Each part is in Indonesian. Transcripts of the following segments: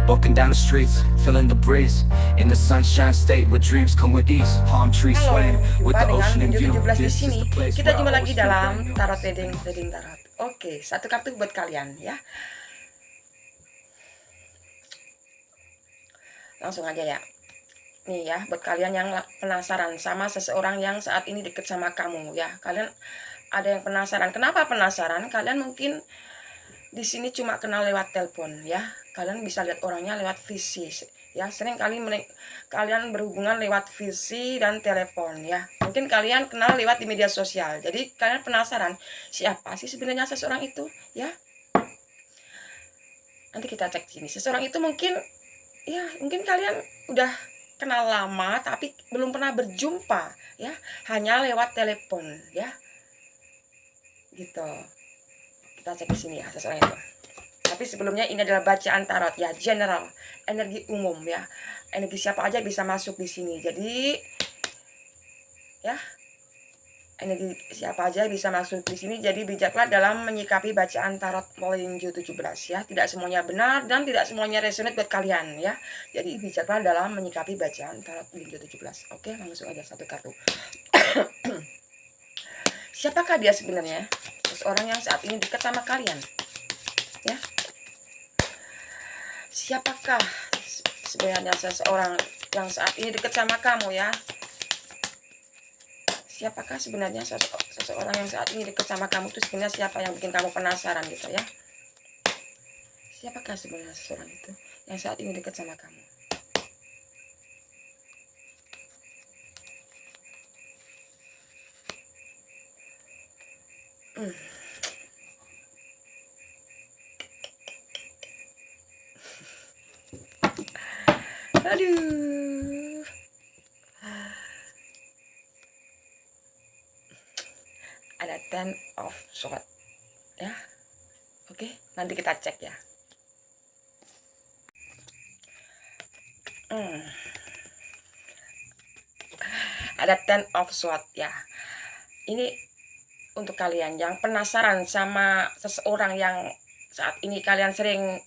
walking down the streets, feeling the breeze. In the sunshine state where dreams come with ease. Palm trees Halo, swaying with jumpa the dengan ocean in view. 17 di This sini. is the place Kita where I jumpa lagi always feel dalam brand new. tarot reading tarot. Oke, satu kartu buat kalian ya. Langsung aja ya. Nih ya, buat kalian yang penasaran sama seseorang yang saat ini deket sama kamu ya. Kalian ada yang penasaran. Kenapa penasaran? Kalian mungkin di sini cuma kenal lewat telepon ya. Kalian bisa lihat orangnya lewat visi ya. Sering kali kalian berhubungan lewat visi dan telepon ya. Mungkin kalian kenal lewat di media sosial. Jadi kalian penasaran siapa sih sebenarnya seseorang itu ya. Nanti kita cek sini. Seseorang itu mungkin kalian udah kenal lama tapi belum pernah berjumpa ya. Hanya lewat telepon ya. Gitu. Kita cek di sini ya seseorang itu. Tapi sebelumnya ini adalah bacaan tarot ya, general, energi umum ya. Energi siapa aja bisa masuk di sini. Jadi ya, energi siapa aja bisa masuk di sini. Jadi bijaklah dalam menyikapi bacaan tarot Melinjo 17 ya. Tidak semuanya benar dan tidak semuanya resonate buat kalian ya. Jadi bijaklah dalam menyikapi bacaan tarot Melinjo 17. Oke, langsung aja satu kartu. Siapakah dia sebenarnya? Seseorang yang saat ini dekat sama kalian. Ya. Siapakah sebenarnya seseorang yang saat ini dekat sama kamu ya? Siapakah sebenarnya seseorang yang saat ini dekat sama kamu itu sebenarnya siapa yang bikin kamu penasaran gitu ya? Siapakah sebenarnya seseorang itu yang saat ini dekat sama kamu? Aduh. Ada 10 of Swords ya. Oke, nanti kita cek ya. Ada 10 of Swords ya. Ini untuk kalian yang penasaran sama seseorang yang saat ini kalian sering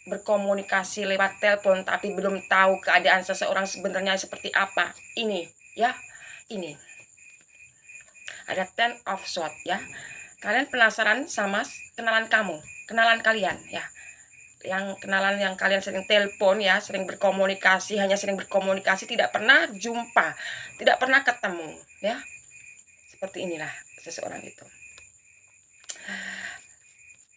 berkomunikasi lewat telepon tapi belum tahu keadaan seseorang sebenarnya seperti apa. Ini ya, ini. Ada 10 of Swords ya. Kalian penasaran sama kenalan kalian ya. Yang kenalan yang kalian sering telepon ya, sering berkomunikasi, hanya sering berkomunikasi, tidak pernah jumpa, tidak pernah ketemu ya. Seperti inilah seseorang itu.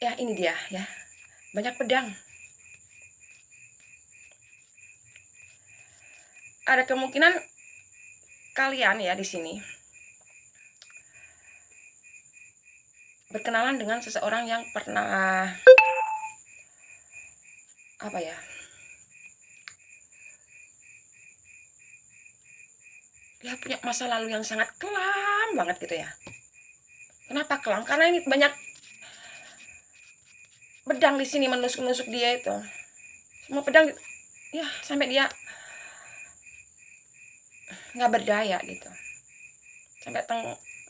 Ya, ini dia ya. Banyak pedang. Ada kemungkinan kalian ya di sini berkenalan dengan seseorang yang pernah apa ya? Dia punya masa lalu yang sangat kelam banget gitu ya. Kenapa kelam? Karena ini banyak pedang di sini menusuk-nusuk dia itu. Semua pedang ya sampai dia nggak berdaya gitu. Sampai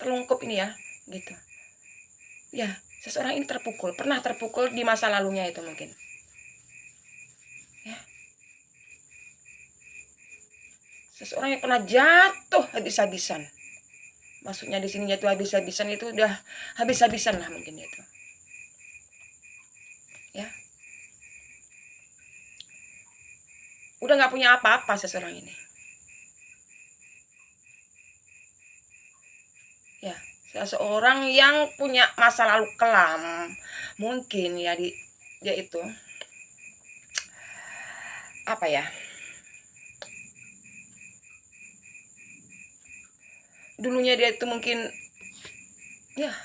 terlungkup ini ya gitu. Ya, seseorang ini pernah terpukul di masa lalunya itu mungkin. Ya. Seseorang yang pernah jatuh habis-habisan. Maksudnya di sini jatuh habis-habisan itu udah habis-habisan lah mungkin itu. Ya. Udah nggak punya apa-apa seseorang ini. Ya, seseorang yang punya masa lalu kelam mungkin ya dia itu apa ya? Dulunya dia itu mungkin ya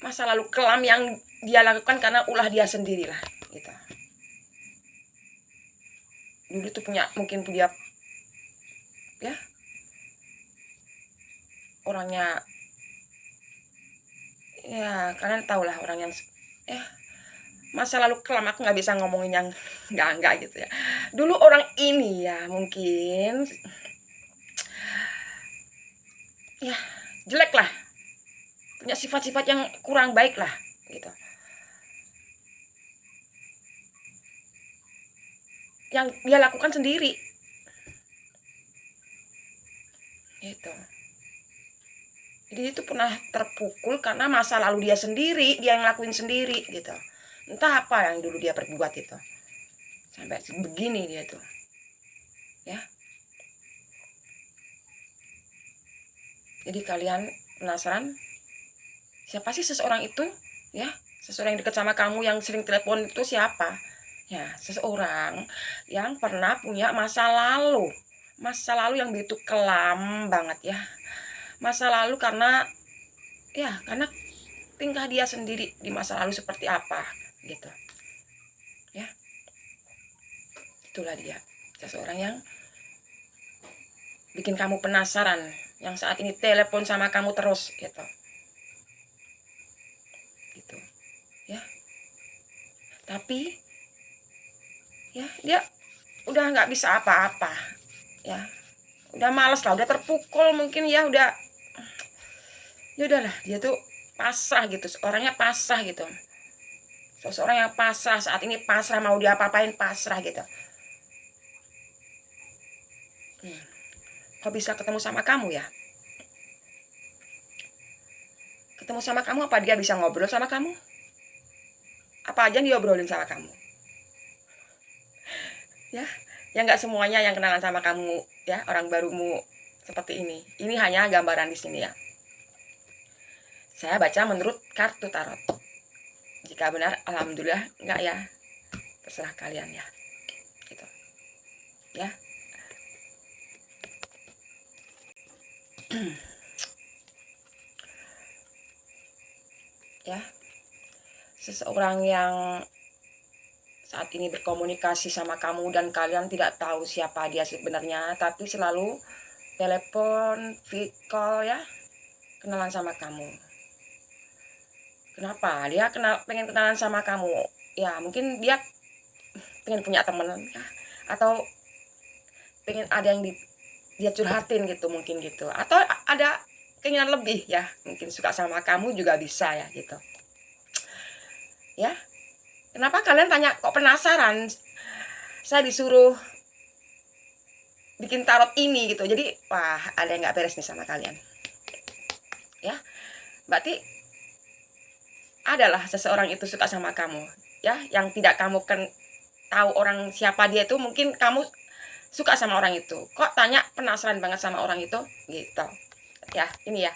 masa lalu kelam yang dia lakukan karena ulah dia sendiri lah gitu. Dulu tuh mungkin dia ya orangnya ya kalian tahu lah orang yang ya masa lalu kelam. Aku nggak bisa ngomongin yang enggak gitu ya. Dulu orang ini ya mungkin ya jelek lah, punya sifat-sifat yang kurang baik lah gitu. yang dia lakukan sendiri gitu. Jadi itu pernah terpukul karena masa lalu dia sendiri, dia yang ngelakuin sendiri gitu. Entah apa yang dulu dia perbuat itu, sampai begini dia tuh ya. Jadi kalian penasaran siapa sih seseorang itu ya? Seseorang yang dekat sama kamu yang sering telepon itu siapa? Ya, seseorang yang pernah punya masa lalu yang begitu kelam banget ya. Masa lalu karena tingkah dia sendiri di masa lalu seperti apa gitu ya. Itulah dia, seseorang yang bikin kamu penasaran, yang saat ini telepon sama kamu terus gitu ya. Tapi ya dia udah nggak bisa apa-apa ya, udah males lah, udah terpukul mungkin ya, udahlah dia tuh pasrah gitu, orangnya pasrah gitu. Seseorang yang pasrah saat ini, pasrah, mau dia apa-apain pasrah gitu. Kok bisa ketemu sama kamu ya? Ketemu sama kamu, apa dia bisa ngobrol sama kamu? Apa aja dia obrolin sama kamu? Ya, nggak semuanya yang kenalan sama kamu ya, orang barumu seperti ini. Ini hanya gambaran di sini ya. Saya baca menurut kartu tarot. Jika benar, alhamdulillah, enggak ya, terserah kalian ya. Gitu. Ya. Ya. Seseorang yang saat ini berkomunikasi sama kamu dan kalian tidak tahu siapa dia sebenarnya, tapi selalu telepon, call ya, kenalan sama kamu. Kenapa? Dia pengen kenalan sama kamu. Ya, mungkin dia pengen punya teman ya, atau pengen ada yang dia curhatin gitu mungkin gitu. Atau ada keinginan lebih ya, mungkin suka sama kamu juga bisa ya gitu. Ya. Kenapa kalian tanya, kok penasaran? Saya disuruh bikin tarot ini gitu. Jadi, wah, ada yang nggak beres nih sama kalian. Ya, berarti adalah seseorang itu suka sama kamu. Ya, yang tidak kamu tahu orang siapa dia itu, mungkin kamu suka sama orang itu. Kok tanya penasaran banget sama orang itu? Gitu. Ya, ini ya.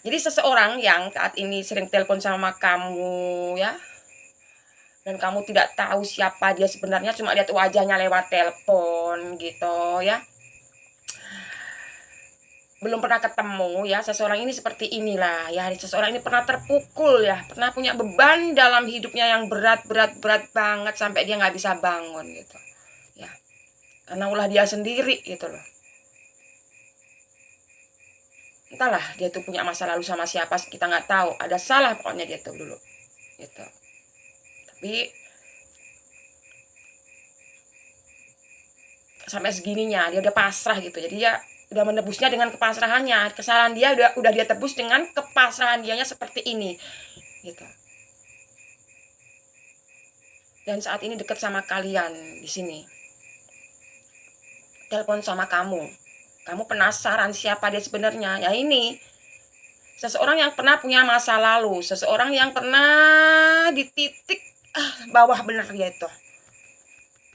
Jadi seseorang yang saat ini sering telepon sama kamu ya, dan kamu tidak tahu siapa dia sebenarnya, cuma lihat wajahnya lewat telepon gitu ya. Belum pernah ketemu ya, seseorang ini seperti inilah ya. Seseorang ini pernah terpukul ya, pernah punya beban dalam hidupnya yang berat banget sampai dia nggak bisa bangun gitu ya. Karena ulah dia sendiri gitu loh. Entahlah dia tuh punya masa lalu sama siapa, kita nggak tahu. Ada salah pokoknya dia tuh dulu gitu. Tapi sampai segininya dia udah pasrah gitu. Jadi dia udah menebusnya dengan kepasrahannya. Kesalahan dia udah dia tebus dengan kepasrahan dianya seperti ini gitu. Dan saat ini dekat sama kalian di sini. Telepon sama kamu. Kamu penasaran siapa dia sebenarnya? Ya ini, seseorang yang pernah punya masa lalu, seseorang yang pernah di titik bawah benar dia itu.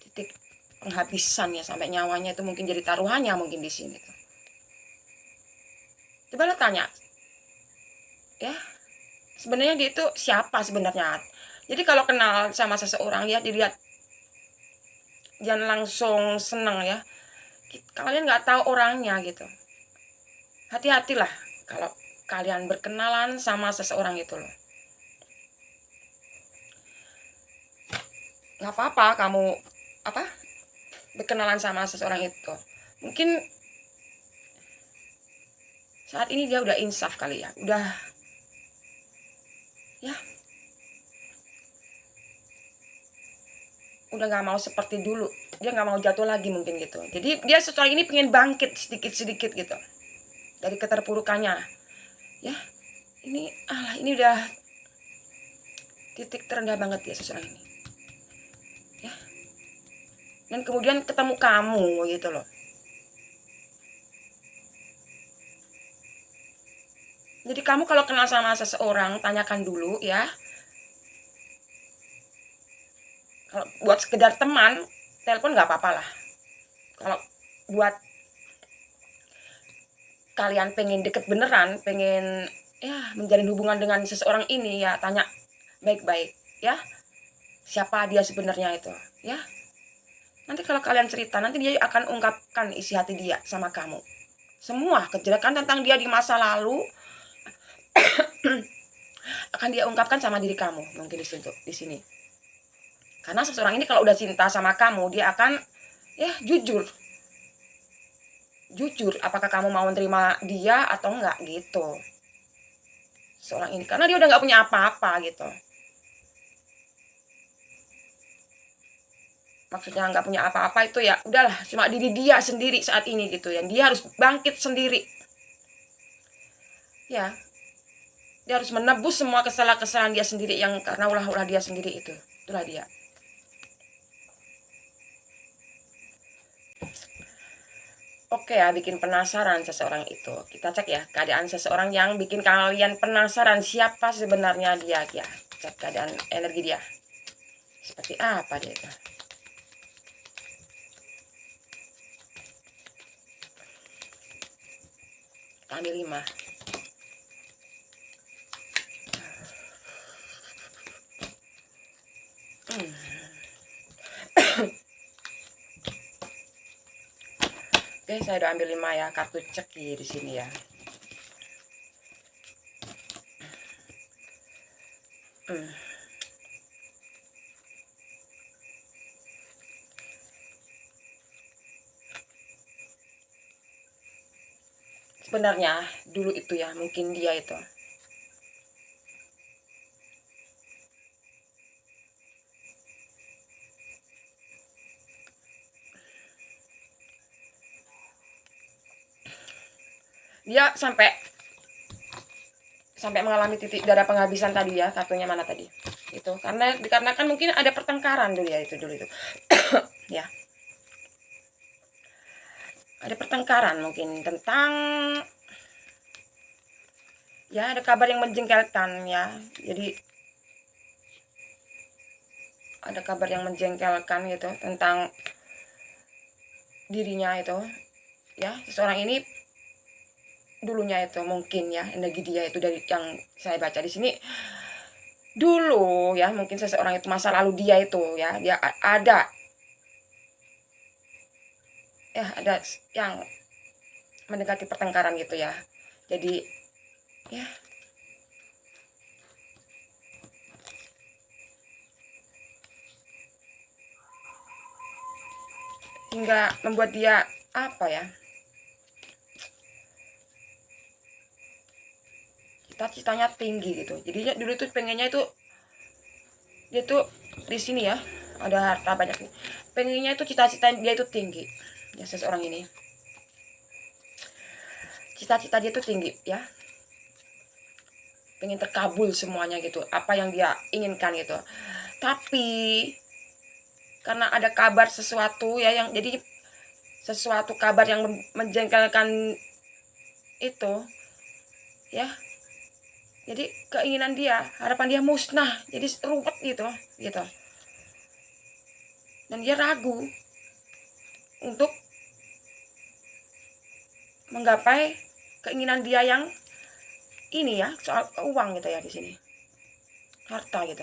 Titik penghabisan ya, sampai nyawanya itu mungkin jadi taruhannya mungkin di sini. Coba lo tanya. Ya. Sebenarnya dia itu siapa sebenarnya? Jadi kalau kenal sama seseorang ya, dilihat jangan langsung seneng ya. Kalian nggak tahu orangnya gitu. Hati-hatilah kalau kalian berkenalan sama seseorang itu loh. Nggak apa-apa kamu berkenalan sama seseorang itu. Mungkin saat ini dia udah insaf kali ya, udah nggak mau seperti dulu, dia nggak mau jatuh lagi mungkin gitu. Jadi dia setelah ini pengen bangkit sedikit gitu dari keterpurukannya ya. Ini udah titik terendah banget ya seseorang ini ya. dan kemudian ketemu kamu gitu loh. Jadi kamu kalau kenal sama seseorang, tanyakan dulu ya. Kalau buat sekedar teman, telepon nggak apa-apa lah. Kalau buat kalian pengen deket beneran, pengen ya menjalin hubungan dengan seseorang ini, ya tanya baik-baik ya. Siapa dia sebenarnya itu, ya. Nanti kalau kalian cerita, nanti dia akan ungkapkan isi hati dia sama kamu. Semua kejelekan tentang dia di masa lalu akan dia ungkapkan sama diri kamu, mungkin di sini. Karena seseorang ini kalau udah cinta sama kamu, dia akan ya jujur. Jujur, apakah kamu mau menerima dia atau enggak gitu. Seorang ini, karena dia udah nggak punya apa-apa gitu. Maksudnya nggak punya apa-apa itu ya udahlah, cuma diri dia sendiri saat ini gitu. Yang dia harus bangkit sendiri. Ya, dia harus menebus semua kesalahan-kesalahan dia sendiri yang karena ulah-ulah dia sendiri itu. Itulah dia. Oke ya, bikin penasaran seseorang itu. Kita cek ya keadaan seseorang yang bikin kalian penasaran siapa sebenarnya dia. Ya, cek keadaan energi dia. Seperti apa dia itu. Kita ambil 5. Oke, saya udah ambil 5 ya, kartu ceki di sini ya. Sebenarnya dulu itu ya, mungkin dia itu dia sampai mengalami titik darah penghabisan tadi ya. Kartunya mana tadi itu, karena dikarenakan mungkin ada pertengkaran dulu ya, itu dulu itu ya, ada pertengkaran mungkin tentang ya, ada kabar yang menjengkelkan ya. Jadi ada kabar yang menjengkelkan gitu tentang dirinya itu ya. Seseorang ini dulunya itu mungkin ya, energi dia itu dari yang saya baca di sini dulu ya, mungkin seseorang itu masa lalu dia itu ya, dia ada ya, ada yang mendekati pertengkaran gitu ya. Jadi ya, hingga membuat dia apa ya, cita-citanya tinggi gitu. Jadi dulu itu pengennya itu dia tuh di sini ya, ada harta banyak nih. Pengennya itu cita-cita dia itu tinggi ya. Seseorang ini cita-cita dia itu tinggi ya, pengen terkabul semuanya gitu, apa yang dia inginkan gitu. Tapi karena ada kabar sesuatu ya, yang jadi sesuatu kabar yang menjengkelkan itu ya, jadi keinginan dia, harapan dia musnah, jadi ruwet gitu. Dan dia ragu untuk menggapai keinginan dia yang ini ya, soal uang gitu ya di sini, harta gitu.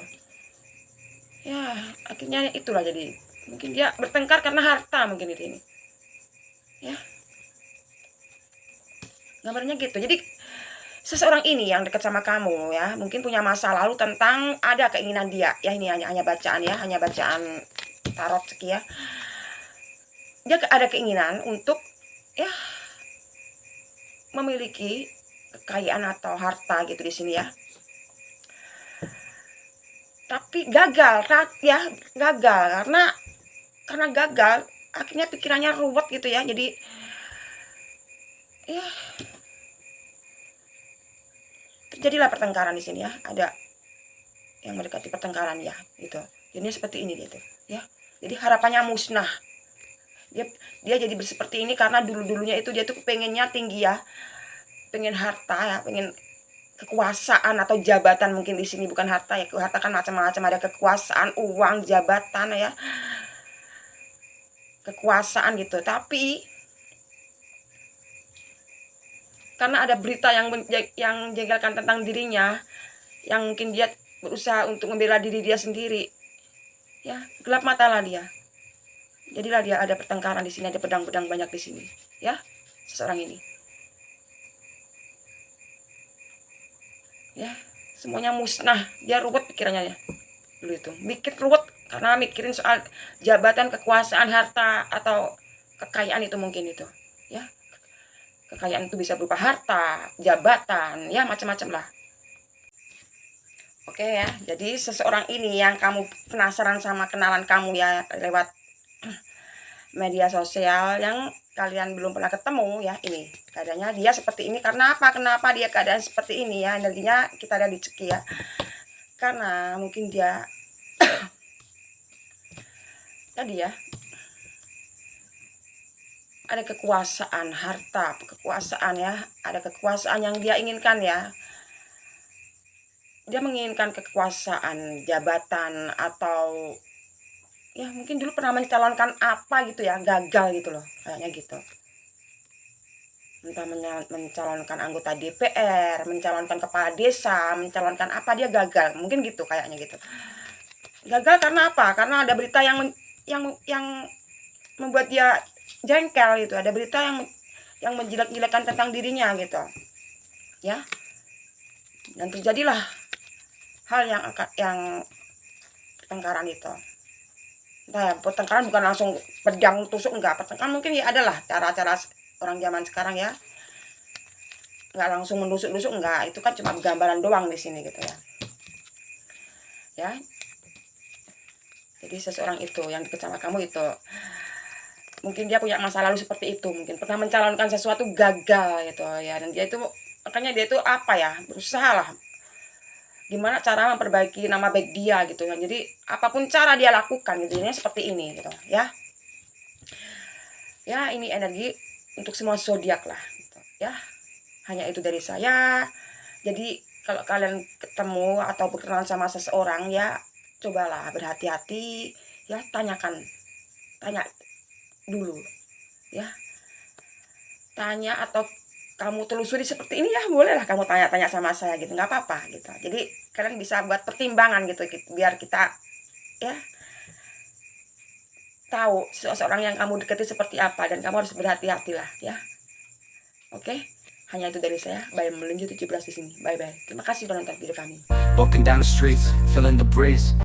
Ya, akhirnya itulah, jadi mungkin dia bertengkar karena harta mungkin di sini. Ya. Gambarnya gitu. Jadi seseorang ini yang dekat sama kamu ya, mungkin punya masa lalu tentang ada keinginan dia ya. Ini hanya bacaan ya, hanya bacaan tarot seki ya. Dia ada keinginan untuk ya memiliki kekayaan atau harta gitu di sini ya. Tapi gagal ya, gagal karena gagal akhirnya pikirannya ruwet gitu ya. Jadi ya terjadilah pertengkaran di sini ya, ada yang mendekati pertengkaran ya gitu. Jadi seperti ini gitu ya. Jadi harapannya musnah Dia jadi seperti ini karena dulunya itu dia tuh pengennya tinggi ya, pengen harta ya, pengen kekuasaan atau jabatan. Mungkin di sini bukan harta ya, harta kan macam-macam, ada kekuasaan, uang, jabatan ya, kekuasaan gitu. Tapi karena ada berita yang jengkelkan tentang dirinya, yang mungkin dia berusaha untuk membela diri dia sendiri, ya gelap matalah dia. Jadilah dia ada pertengkaran di sini, ada pedang-pedang banyak di sini, ya seseorang ini. Ya, semuanya musnah, dia ruwet pikirannya ya. Dulu itu mikir ruwet karena mikirin soal jabatan, kekuasaan, harta atau kekayaan itu mungkin itu, ya. Kekayaan itu bisa berupa harta, jabatan, ya macam-macam lah. Oke ya, jadi seseorang ini yang kamu penasaran sama kenalan kamu ya lewat media sosial, yang kalian belum pernah ketemu ya, ini keadaannya dia seperti ini. Karena apa? Kenapa dia keadaan seperti ini ya? Energinya kita lihat di ceki ya. Karena mungkin dia tadi ya, ada kekuasaan, harta, kekuasaan ya, ada kekuasaan yang dia inginkan ya. Dia menginginkan kekuasaan, jabatan, atau ya mungkin dulu pernah mencalonkan apa gitu ya, gagal gitu loh, kayaknya gitu. Entah mencalonkan anggota DPR, mencalonkan kepala desa, mencalonkan apa, dia gagal, mungkin gitu kayaknya gitu. Gagal karena apa? Karena ada berita yang membuat dia jengkel gitu, ada berita yang menjelek-jelekan tentang dirinya gitu, ya. Dan terjadilah hal yang pertengkaran itu. Entah ya, pertengkaran bukan langsung pedang tusuk, enggak. Pertengkaran mungkin ya adalah cara-cara orang zaman sekarang ya, nggak langsung menusuk-nusuk, enggak. Itu kan cuma gambaran doang di sini gitu ya. Ya. Jadi seseorang itu yang deket sama kamu itu, mungkin dia punya masa lalu seperti itu, mungkin pernah mencalonkan sesuatu gagal gitu ya, dan dia itu makanya dia itu apa ya, berusaha lah gimana cara memperbaiki nama baik dia gitu ya. Jadi apapun cara dia lakukan gitu, ini seperti ini gitu ya. Ya ini energi untuk semua zodiak lah gitu ya. Hanya itu dari saya. Jadi kalau kalian ketemu atau berkenalan sama seseorang ya, cobalah berhati-hati ya, tanya dulu ya, tanya atau kamu telusuri seperti ini ya, bolehlah kamu tanya-tanya sama saya gitu, nggak apa-apa gitu. Jadi kalian bisa buat pertimbangan gitu, biar kita ya tahu seseorang yang kamu dekati seperti apa, dan kamu harus berhati-hatilah ya. Oke, hanya itu dari saya. Bye, melinju 17 di sini. Bye bye. Terima kasih sudah nonton video kami. Walking down the streets, feeling the breeze.